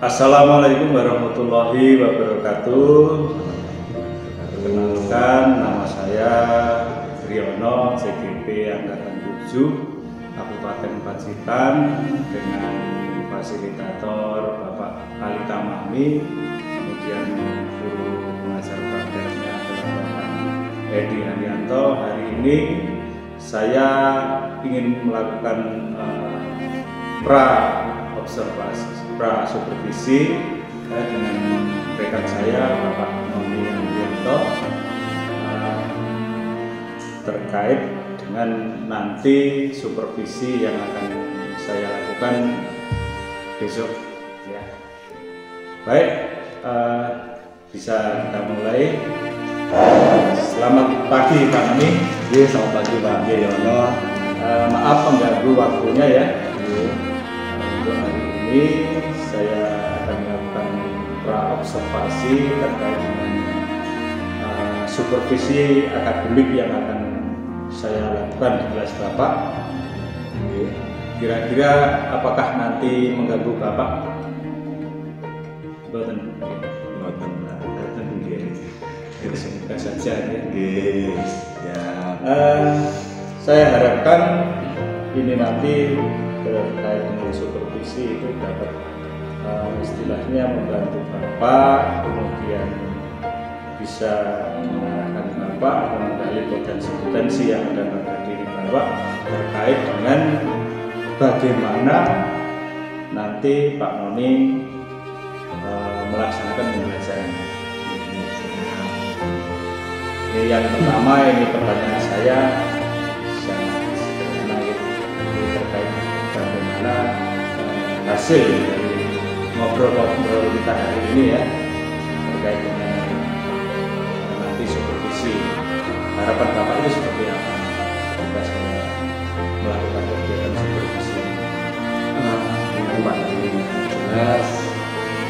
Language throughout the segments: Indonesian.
Assalamualaikum warahmatullahi wabarakatuh. Perkenalkan, nama saya Riono, CGP Angkatan 7 Kabupaten Pacitan, dengan fasilitator Bapak Ali Tamami, kemudian guru pengajar prakteknya Bapak Edi Haryanto. Hari ini saya ingin melakukan pra-supervisi dengan rekan saya Bapak Noni Haryanto terkait dengan nanti supervisi yang akan saya lakukan besok ya. Baik, bisa kita mulai. Selamat pagi Pak Noni. Selamat pagi Pak Riono. Maaf mengganggu waktunya ya. Untuk hari ini saya akan melakukan pra-observasi terkait dengan supervisi akademik yang akan saya lakukan di kelas Bapak. Kira-kira apakah nanti mengganggu Bapak? Boten. Semoga saja ya. Saya harapkan ini nanti terkait dengan supervisi itu dapat istilahnya membantu Bapak, kemudian bisa mengarahkan Bapak mengenai potensi-potensi yang ada pada diri Bapak terkait dengan bagaimana nanti Pak Noni melaksanakan pembelajaran. Ini yang pertama, ini pertanyaan saya sangat sederhana, ini terkait bagaimana hasil dari ngobrol-ngobrol kita hari ini ya, terkait dengan nanti supervisi. Harapan Bapak itu seperti apa jika saya melakukan kegiatan supervisi? Pak, jelas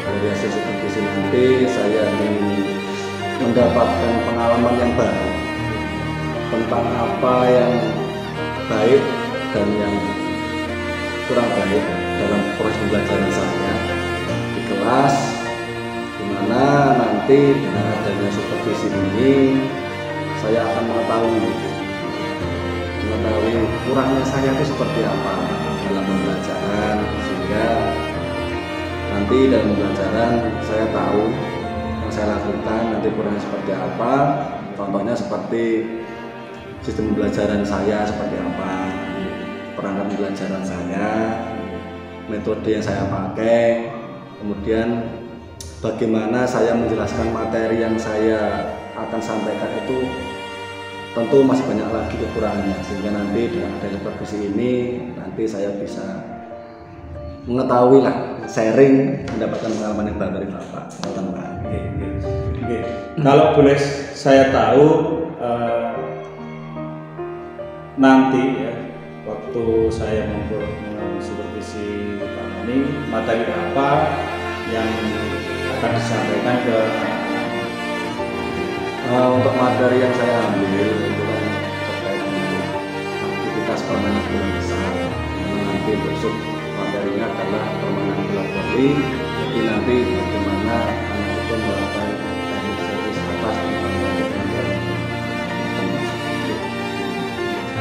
dari hasil supervisi nanti saya ingin mendapatkan pengalaman yang baru tentang apa yang baik dan yang kurang baik dalam proses pembelajaran saya di kelas, dimana nanti dengan adanya supervisi ini saya akan mengetahui kurangnya saya itu seperti apa dalam pembelajaran, sehingga nanti dalam pembelajaran saya tahu yang saya lakukan nanti kurangnya seperti apa. Contohnya seperti sistem pembelajaran saya seperti apa, perangkat pembelajaran saya, metode yang saya pakai, kemudian bagaimana saya menjelaskan materi yang saya akan sampaikan itu tentu masih banyak lagi kekurangannya, sehingga nanti dengan adanya supervisi ini nanti saya bisa mengetahui lah, sharing, mendapatkan pengalaman yang baru dari Bapak. Kalau boleh saya tahu, nanti ya waktu saya supervisi Pak Noni, materi apa yang akan disampaikan ke untuk materi yang saya ambil itu kan terkait dengan aktivitas permainan bola besar. Nanti besok materinya adalah permainan bola voli. Jadi nanti bagaimana anak itu melakukan teknik servis atas tentang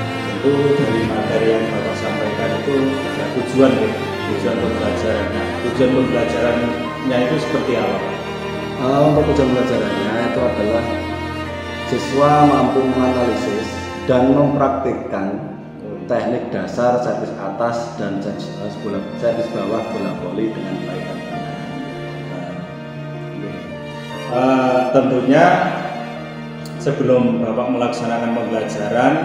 tentu dari materi yang Bapak sampaikan itu ada tujuan ya, tujuan pembelajaran. Nah, tujuan pembelajarannya itu seperti apa? Untuk tujuan pembelajarannya itu adalah siswa mampu menganalisis dan mempraktikkan teknik dasar servis atas dan servis bawah bola voli dengan baik dan benar. Tentunya sebelum Bapak melaksanakan pembelajaran,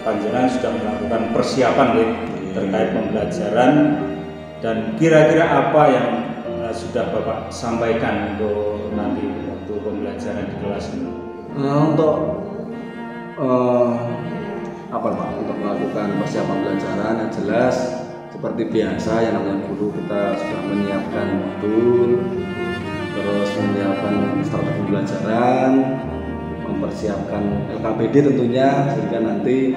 panjenengan sudah melakukan persiapan terkait pembelajaran, dan kira-kira apa yang sudah Bapak sampaikan untuk nanti waktu pembelajaran di kelas ini? Untuk apa Pak? Untuk melakukan persiapan pembelajaran yang jelas seperti biasa yang namanya guru, kita sudah menyiapkan modul, terus menyiapkan strategi pembelajaran, mempersiapkan LKPD tentunya, sehingga nanti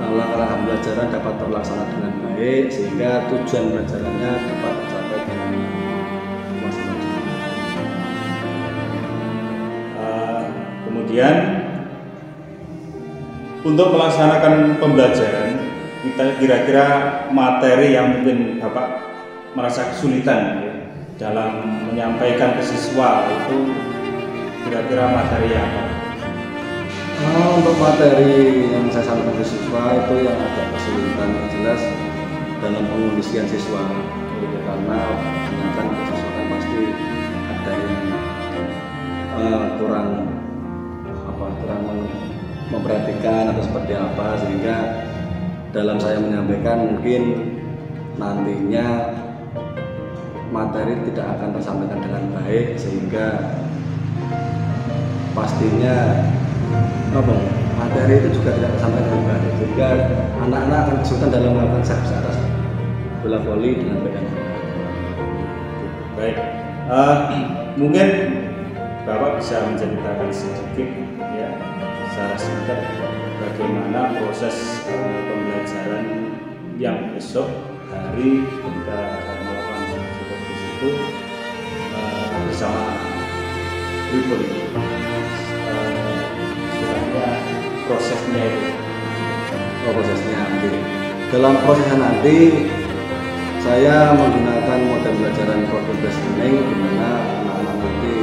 langkah-langkah pembelajaran dapat terlaksana dengan baik, sehingga tujuan pembelajarannya dapat tercapai dengan Kemudian untuk melaksanakan pembelajaran, kita kira-kira materi yang mungkin Bapak merasa kesulitan ya, dalam menyampaikan ke siswa itu kira-kira materi apa? Untuk materi yang saya sampaikan ke siswa itu yang agak kesulitan yang jelas dalam pengondisian siswa, karena kebanyakan siswa kan pasti ada yang kurang memperhatikan atau seperti apa, sehingga dalam saya menyampaikan mungkin nantinya materi tidak akan tersampaikan dengan baik, sehingga pastinya materi itu juga tidak tersampaikan dengan baik, sehingga anak-anak akan kesulitan dalam melakukan servis atas bola voli dengan baik. Baik, mungkin Bapak bisa menceritakan sedikit ya secara singkat bagaimana proses pembelajaran yang besok hari kita melakukan seperti itu bersama Ripon. Istilahnya prosesnya itu. Prosesnya nanti. Dalam prosesnya nanti saya menggunakan model pembelajaran progress learning, di mana anak-anak nanti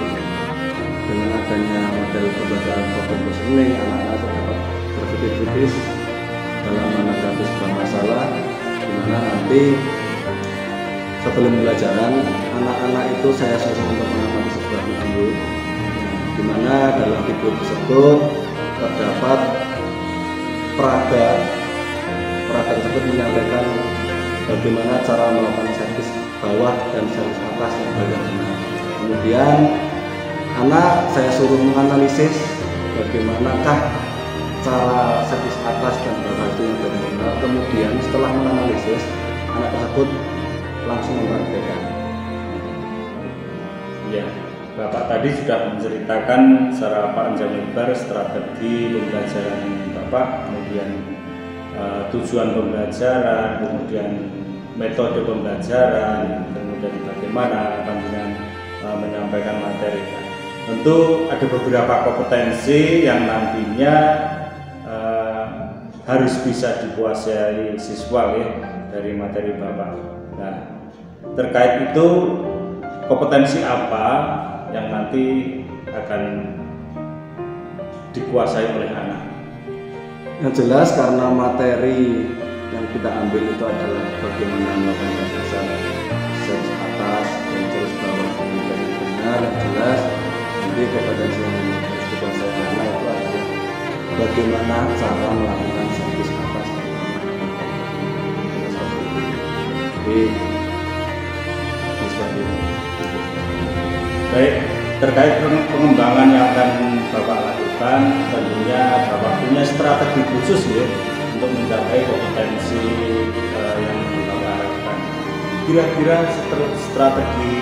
dengan adanya model pembelajaran progress learning, anak-anak dapat berpikir kritis dalam menanggapi sebuah masalah, di mana nanti sebelum pembelajaran anak-anak itu saya suruh untuk mengamati sebuah video, di mana dalam video tersebut terdapat peraga tersebut menyampaikan bagaimana cara melakukan servis bawah dan servis atas yang bagaimana. Kemudian anak saya suruh menganalisis bagaimanakah cara servis atas dan bawah itu yang bagaimana. Kemudian setelah menganalisis, anak tersebut langsung mempraktekkan. Ya, Bapak tadi sudah menceritakan secara panjang lebar strategi pembelajaran Bapak, kemudian tujuan pembelajaran, kemudian metode pembelajaran, kemudian bagaimana panjenengan menyampaikan materi. Tentu ada beberapa kompetensi yang nantinya harus bisa dikuasai siswa ya, dari materi Bapak. Nah, terkait itu kompetensi apa yang nanti akan dikuasai oleh anak? Yang jelas karena materi yang kita ambil itu adalah bagaimana melakukan dasar servis atas dan servis bawah dengan benar. Yang jelas nanti kompetensi yang harus dikuasai anak itu adalah bagaimana cara melakukan servis atas dan bawah. Jadi seperti itu. Baik, terkait pengembangan yang akan Bapak lakukan, tentunya Bapak punya strategi khusus ya untuk mencapai kompetensi yang Bapak harapkan. Kira-kira strategi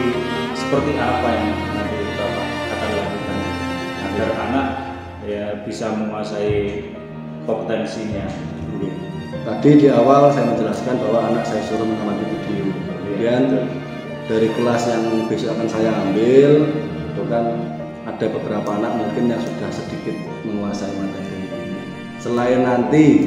seperti apa yang nanti Bapak akan lakukan agar anak ya bisa menguasai kompetensinya? Tadi di awal saya menjelaskan bahwa anak saya suruh mengamati video. Kemudian dari kelas yang besok akan saya ambil, itu kan ada beberapa anak mungkin yang sudah sedikit menguasai materi. Selain nanti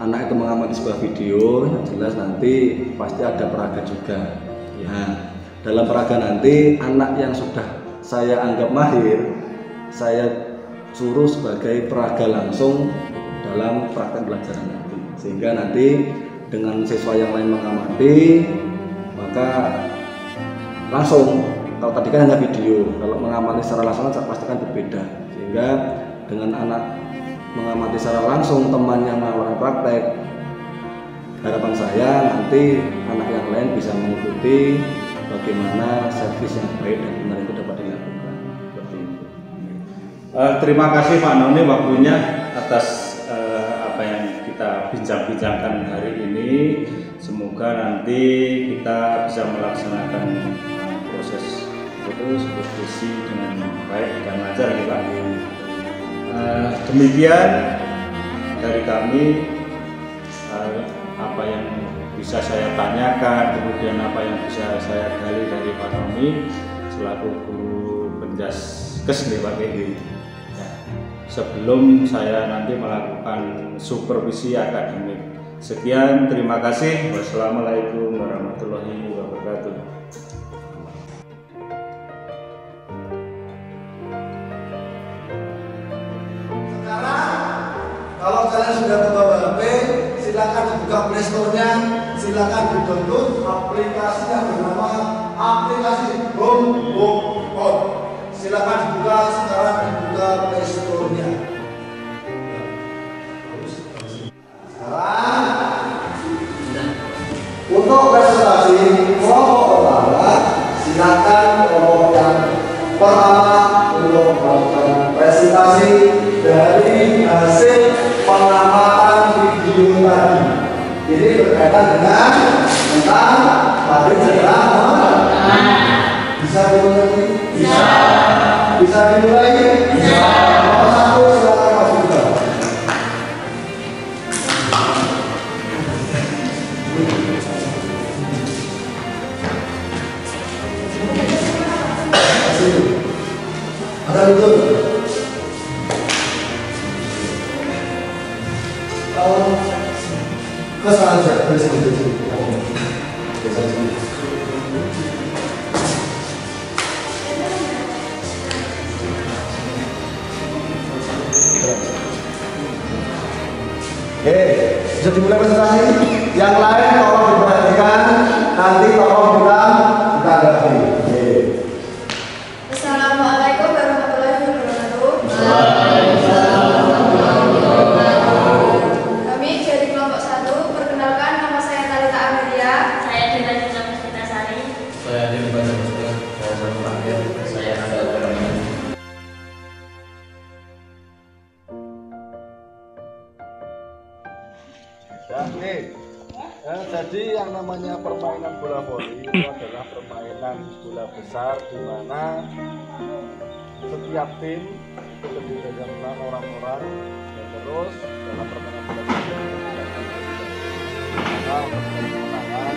anak itu mengamati sebuah video, yang jelas nanti pasti ada peraga juga. Nah, dalam peraga nanti anak yang sudah saya anggap mahir, saya suruh sebagai peraga langsung dalam praktek pelajaran nanti. Sehingga nanti dengan siswa yang lain mengamati, maka langsung, kalau tadi kan hanya video, kalau mengamati secara langsung kan pasti kan berbeda. Sehingga dengan anak mengamati secara langsung teman yang melakukan praktek, harapan saya nanti anak yang lain bisa mengikuti bagaimana servis yang baik dan benar itu dapat dilakukan. Seperti itu. Terima kasih Pak Noni waktunya atas apa yang kita bincang-bincangkan hari ini. Semoga nanti kita bisa melaksanakan proses supervisi dengan baik dan lancar ya Pak. Demikian dari kami apa yang bisa saya tanyakan, kemudian apa yang bisa saya gali dari Pak Noni selaku guru penjaskes nih Pak Gedi. sebelum saya nanti melakukan supervisi akademik. Sekian, terima kasih. Wassalamualaikum warahmatullahi wabarakatuh. Kalau kalian sudah membawa HP, silakan dibuka Play Store-nya, silakan di-download aplikasi yang bernama aplikasi Home. Silakan dibuka sekarang, dibuka Play Store-nya. Sekarang untuk presentasi kelompok pertama, silakan kelompok yang pertama untuk melakukan presentasi dari hasil pengamatan video tadi. Ini berkaitan dengan tentang pabrik sejarah. Bisa dimulai? Bisa. Bisa dimulai? Bisa. Nomor 1 silakan Mas Yuda. Ada itu. Kesalahan saya dari sini. Oke, bisa dimulai presentasi. Yang lain tolong diperhatikan, nanti tolong kita tanggapi. Oke. Assalamualaikum warahmatullahi wabarakatuh. Kami dari kelompok 1, perkenalkan nama saya Talita Amelia. Saya Dita Cinta Puspitasari. Saya Dini Baca Muslim. Saya Satu Terakhir. Saya Nada Utaranya. Jadi yang namanya permainan bola voli itu adalah permainan bola besar di mana setiap tim itu terdiri dari 6 orang-orang dan terus dalam permainan bola voli maka untuk kemenangan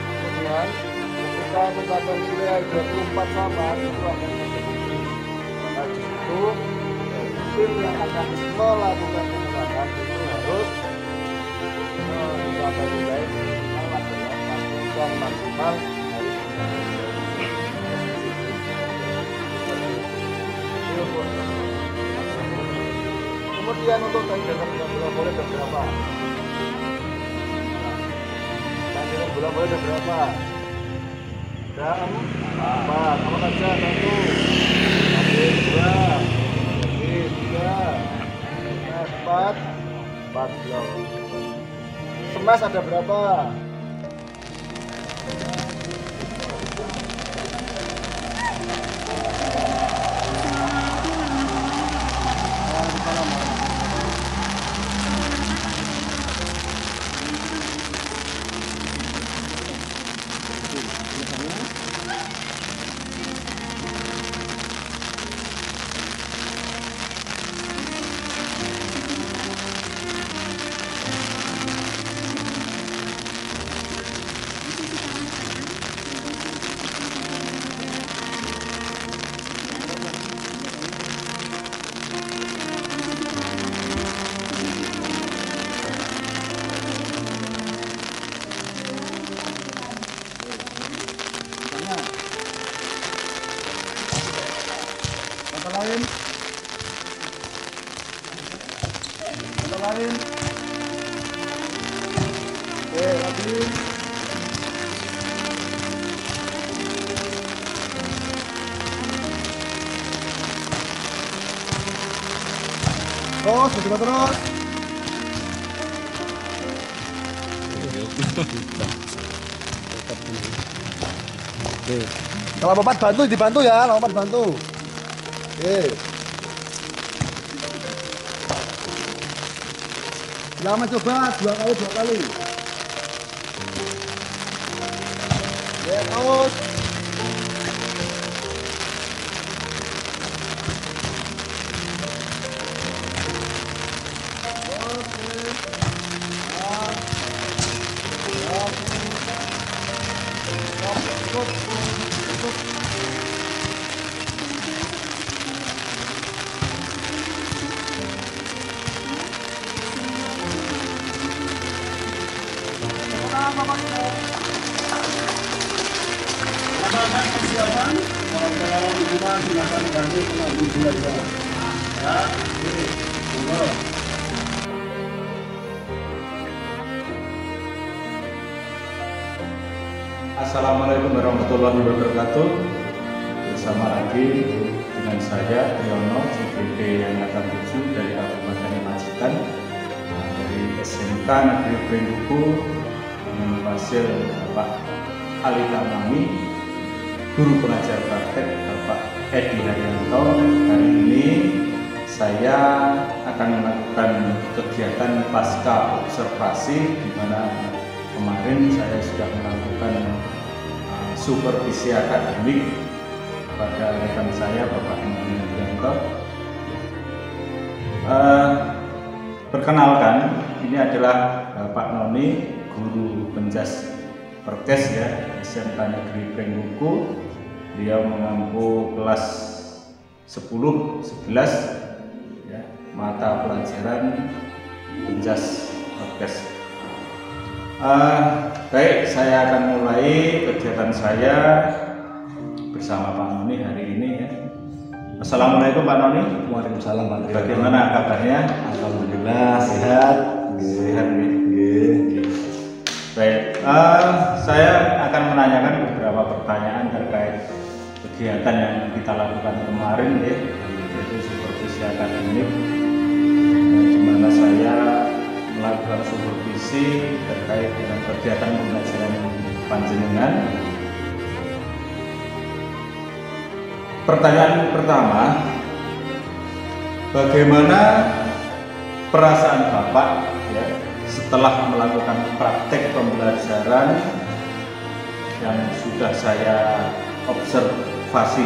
kemudian ketika mencapai nilai 24 sama itu akan terjadi maka di situ tim yang akan melakukan kemenangan itu harus mencapai nilai minimal dan maksimal kemudian untuk tandingan bola voli ada berapa? Tandingan bola voli ada berapa? Ada 4. Apa saja? 1, 2, 4 blok. Semes ada berapa? Lain. Oke, lagi. Terus, bergerak terus. Oke. Kalau lompat bantu, dibantu ya, lompat bantu. Oke. Selamat coba 2 kali. Ya, terus. persiapan. Kalau di rumah silakan ganti kena baju aja. Ya, ini. Monggo. Assalamualaikum warahmatullahi wabarakatuh. Bersama lagi dengan saya Triyono, CPD Angkatan 7 dari Kabupaten Majikan, dari SMK Negeri Pringguku dengan hasil Bapak Ali Tamami, guru pengajar praktek Bapak Edi Haryanto. Hari ini saya akan melakukan kegiatan pasca observasi, di mana kemarin saya sudah melakukan supervisi akademik pada rekan saya Bapak Edi Haryanto. Perkenalkan, ini adalah Bapak Noni, guru penjas Perkes ya, SMK Negeri Pringguku. Beliau mengampu kelas 10, 11 ya, mata pelajaran penjas Perkes. Baik, saya akan mulai kegiatan saya bersama Pak Noni hari ini ya. Assalamualaikum Pak Noni. Waalaikumsalam Pak Tri. Bagaimana kabarnya? Alhamdulillah sehat. Sehat nih. Baik, saya akan menanyakan beberapa pertanyaan terkait kegiatan yang kita lakukan kemarin ya, yaitu supervisi akademik, di mana saya melakukan supervisi terkait dengan kegiatan pembelajaran panjenengan. Pertanyaan pertama, bagaimana perasaan Bapak ya, setelah melakukan praktek pembelajaran yang sudah saya observasi?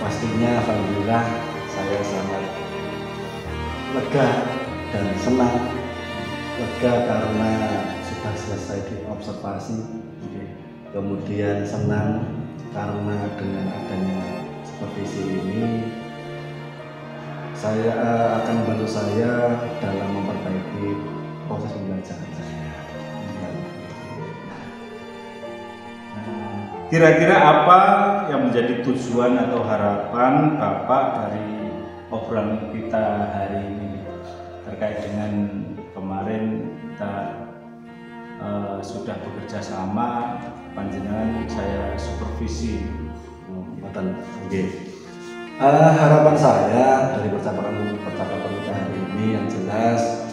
Pastinya alhamdulillah saya sangat lega dan senang. Lega karena sudah selesai diobservasi, kemudian senang karena dengan adanya supervisi ini saya akan membantu saya dalam memperbaiki proses pembelajaran saya. Kira-kira apa yang menjadi tujuan atau harapan Bapak dari obrolan kita hari ini terkait dengan kemarin kita sudah bekerja sama, panjenengan saya supervisi. Harapan saya dari percakapan kita hari ini yang jelas,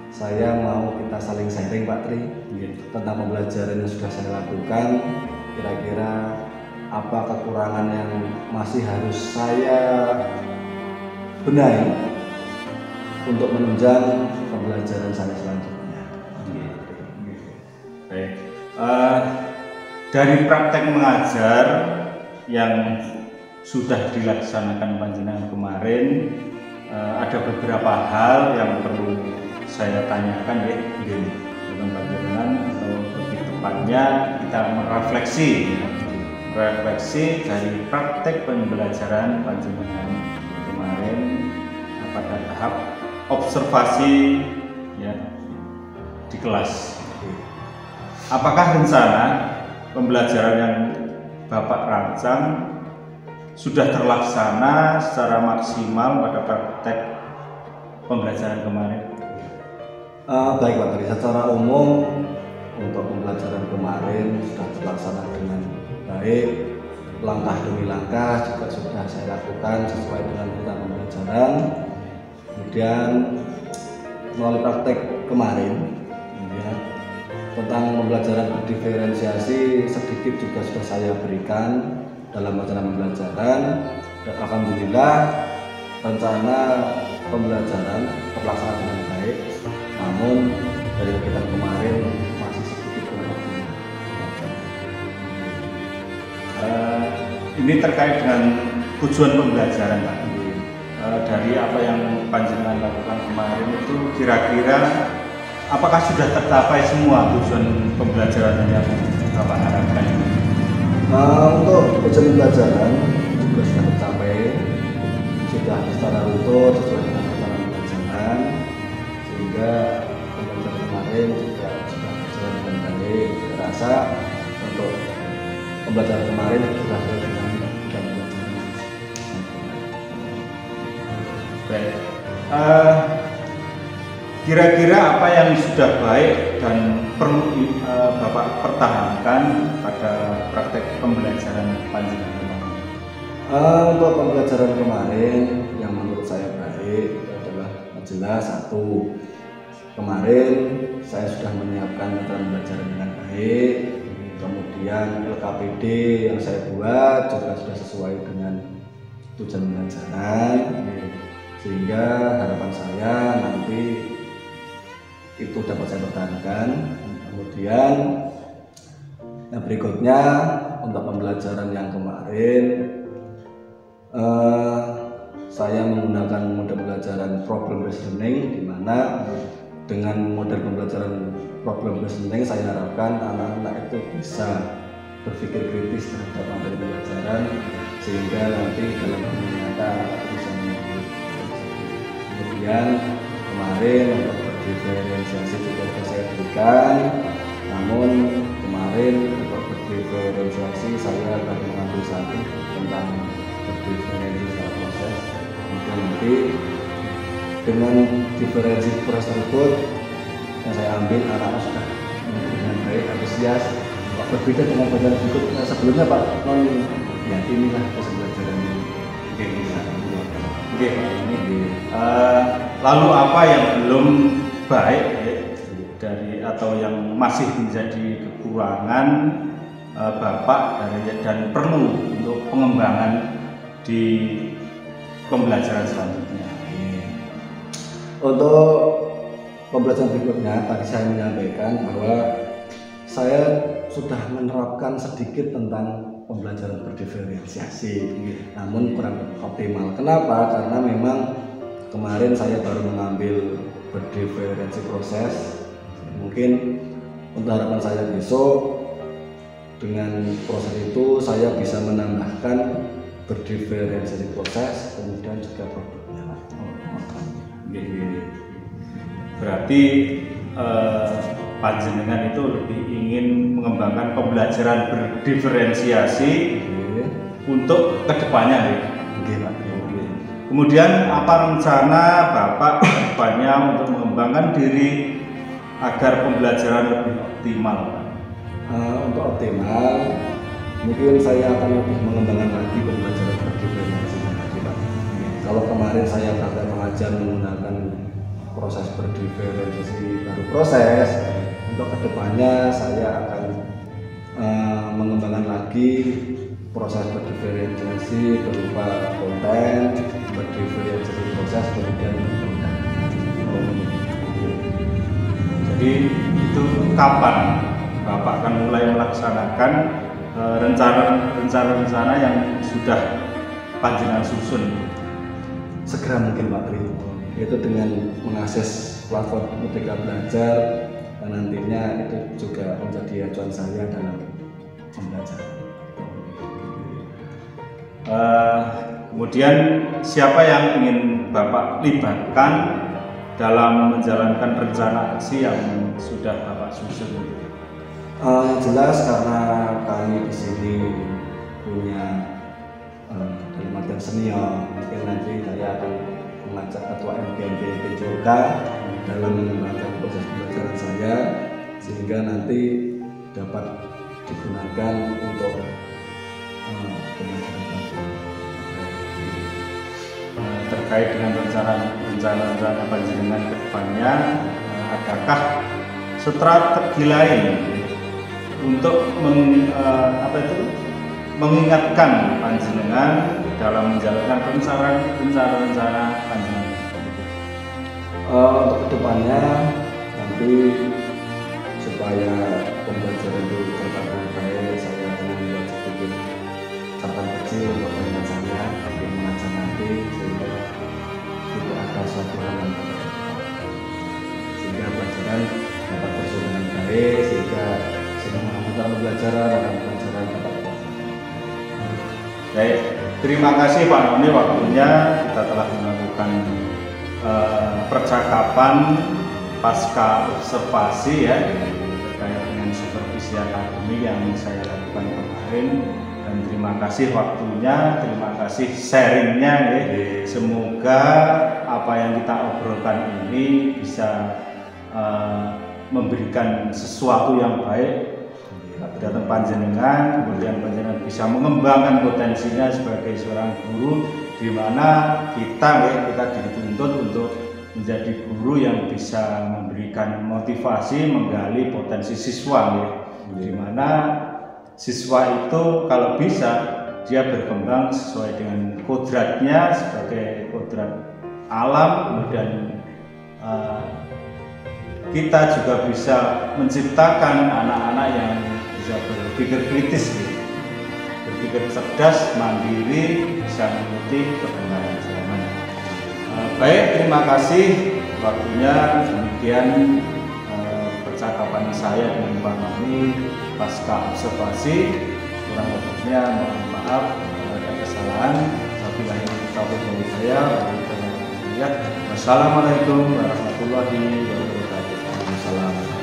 saya mau kita saling sharing Pak Tri tentang pembelajaran yang sudah saya lakukan. Kira-kira apa kekurangan yang masih harus saya benahi untuk menunjang pembelajaran saya selanjutnya. Baik. Dari praktek mengajar yang sudah dilaksanakan panjenengan kemarin, ada beberapa hal yang perlu saya tanyakan ya, dengan panjenengan, atau lebih tepatnya kita merefleksi dari praktek pembelajaran panjenengan kemarin pada tahap observasi ya di kelas. Apakah rencana pembelajaran yang Bapak rancang sudah terlaksana secara maksimal pada praktek pembelajaran kemarin? Baik Pak Tri, secara umum untuk pembelajaran kemarin sudah terlaksana dengan baik. Langkah demi langkah juga sudah saya lakukan sesuai dengan rencana pembelajaran. Kemudian melalui praktek kemarin ya, tentang pembelajaran berdiferensiasi sedikit juga sudah saya berikan dalam rencana pembelajaran, dan alhamdulillah rencana pembelajaran terlaksana dengan baik. Namun dari kegiatan kemarin masih sedikit kurang optimal. Ini terkait dengan tujuan pembelajaran Pak. Dari apa yang panjenengan lakukan kemarin itu kira-kira apakah sudah tercapai semua tujuan pembelajaran yang Bapak harapkan? Untuk tujuan pembelajaran juga sudah tercapai, sudah secara utuh sesuai dengan rencana pembelajaran, sehingga pembelajaran kemarin juga sudah berjalan dengan baik. Saya rasa untuk pembelajaran kemarin sudah sesuai dengan jam pelajaran. Baik. Kira-kira apa yang sudah baik dan perlu Bapak pertahankan pada praktek pembelajaran panjenengan? Untuk pembelajaran kemarin yang menurut saya baik itu adalah jelas satu, kemarin saya sudah menyiapkan metode pembelajaran dengan baik, kemudian LKPD yang saya buat juga sudah sesuai dengan tujuan pembelajaran, sehingga harapan saya nanti itu dapat saya pertahankan. Kemudian yang berikutnya untuk pembelajaran yang kemarin saya menggunakan model pembelajaran problem based learning, di mana dengan model pembelajaran problem based learning saya harapkan anak-anak itu bisa berpikir kritis terhadap materi pembelajaran sehingga nanti dalam dunia nyata bisa mengerti. Kemudian kemarin untuk berdiferensiasi juga sudah saya berikan, namun kemarin untuk berdiferensiasi saya baru mengambil satu tentang berdiferensiasi secara proses. Kemudian nanti dengan diferensi proses tersebut yang saya ambil, anak-anak sudah dengan baik, antusias. Berbeda dengan pelajaran berikut sebelumnya Pak, ya inilah pembelajaran yang bisa Oke, Pak. Lalu apa yang belum baik dari atau yang masih menjadi kekurangan Bapak dan perlu untuk pengembangan di pembelajaran selanjutnya? Untuk pembelajaran berikutnya tadi saya menyampaikan bahwa saya sudah menerapkan sedikit tentang pembelajaran berdiferensiasi, namun kurang optimal. Kenapa? Karena memang kemarin saya baru mengambil berdiferensi proses. Mungkin untuk harapan saya besok dengan proses itu saya bisa menambahkan berdiferensiasi proses, kemudian juga produknya. Berarti panjenengan itu lebih ingin mengembangkan pembelajaran berdiferensiasi untuk kedepannya, Pak. Kemudian apa rencana Bapak kedepannya untuk mengembangkan diri agar pembelajaran lebih optimal? Untuk optimal, mungkin saya akan lebih mengembangkan lagi pembelajaran berdiferensiasi. Kalau kemarin saya praktek mengajar menggunakan proses berdiferensiasi baru proses, untuk kedepannya saya akan mengembangkan lagi proses berdiferensiasi berupa konten, berdiferensiasi proses, kemudian konten. Jadi itu kapan Bapak akan mulai melaksanakan rencana-rencana yang sudah panjenengan susun? Segera mungkin Pak Tri, yaitu dengan mengakses platform Merdeka Belajar, dan nantinya itu juga menjadi acuan saya dalam pembelajaran. Kemudian siapa yang ingin Bapak libatkan dalam menjalankan rencana aksi yang sudah Bapak susun? Yang jelas karena kami di sini punya dalam artian senior, mungkin nanti saya akan mengajak ketua MPMP PJOK dalam mengembangkan proses pembelajaran saya sehingga nanti dapat digunakan untuk pembelajaran terkait dengan rencana panjenengan ke depannya, adakah strategi lain untuk mengingatkan panjenengan dalam menjalankan rencana panjenengan? Untuk kedepannya nanti supaya pembelajaran itu terlaksana baik, saya akan membuat sedikit catatan kecil untuk pembelajarannya yang mengajar nanti sehingga tidak ada suatu hal yang sehingga pelajaran dapat berjalan dengan baik, sehingga semua anggota pembelajaran dapat Baik, terima kasih Pak Noni waktunya. Kita telah melakukan percakapan pasca observasi ya terkait dengan supervisi akademik yang saya lakukan kemarin. kemarin, dan terima kasih waktunya, terima kasih sharingnya ya. Semoga apa yang kita obrolkan ini bisa memberikan sesuatu yang baik datang panjenengan, kemudian panjenengan bisa mengembangkan potensinya sebagai seorang guru, di mana kita dituntut untuk menjadi guru yang bisa memberikan motivasi, menggali potensi siswa ya. Di mana siswa itu kalau bisa dia berkembang sesuai dengan kodratnya sebagai kodrat alam, kemudian kita juga bisa menciptakan anak-anak yang bisa berpikir kritis, berpikir cerdas, mandiri, bisa mengikuti perkembangan zaman. Baik, terima kasih waktunya. Demikian percakapan saya dengan Pak Noni pasca observasi. Kurang lebihnya mohon maaf kalau ada kesalahan. Wabillahi taufiq wal hidayah. Wassalamualaikum warahmatullahi wabarakatuh.